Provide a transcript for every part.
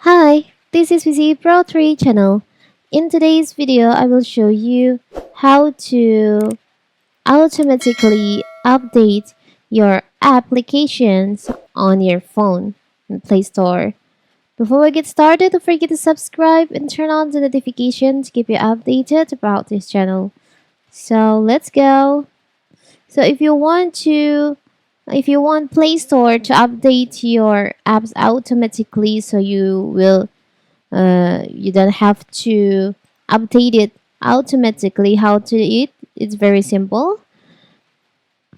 Hi, this is VC Pro 3 channel. In today's video, I will show you how to automatically update your applications on your phone in Play Store. Before we get started, don't forget to subscribe and turn on the notification to keep you updated about this channel. So let's go. So if you want Play Store to update your apps automatically, so you don't have to update it automatically. How to do it? It's very simple.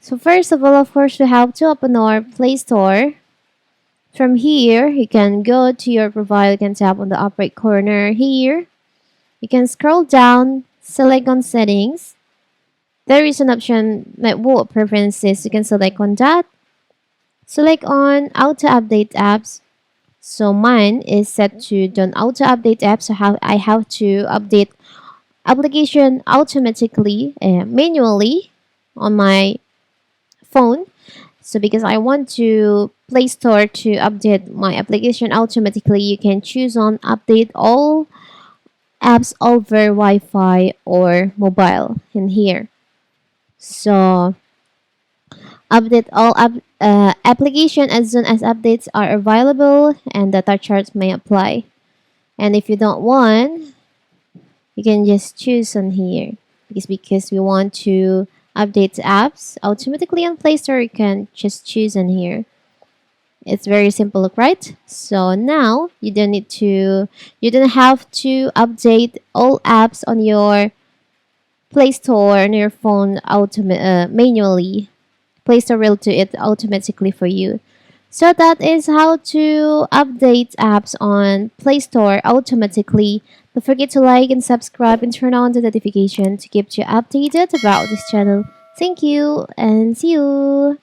So first of all, of course, we have to open our Play Store. From here, you can go to your profile. You can tap on the upper right corner here. You can scroll down, select on settings. There is an option network preferences. You can select on that. Select on auto update apps. So mine is set to don't auto update apps. So I have to update application automatically manually on my phone. So because I want to Play Store to update my application automatically, you can choose on update all apps over Wi-Fi or mobile in here. So update all application as soon as updates are available and data charts may apply. And if you don't want, you can just choose on here because we want to update apps automatically on Play Store. You can just choose on here. It's very simple, right? So now you don't have to update all apps on your Play Store on your phone manually. Play Store will do it automatically for you. So that is how to update apps on Play Store automatically. Don't forget to like and subscribe and turn on the notification to keep you updated about this channel. Thank you and see you.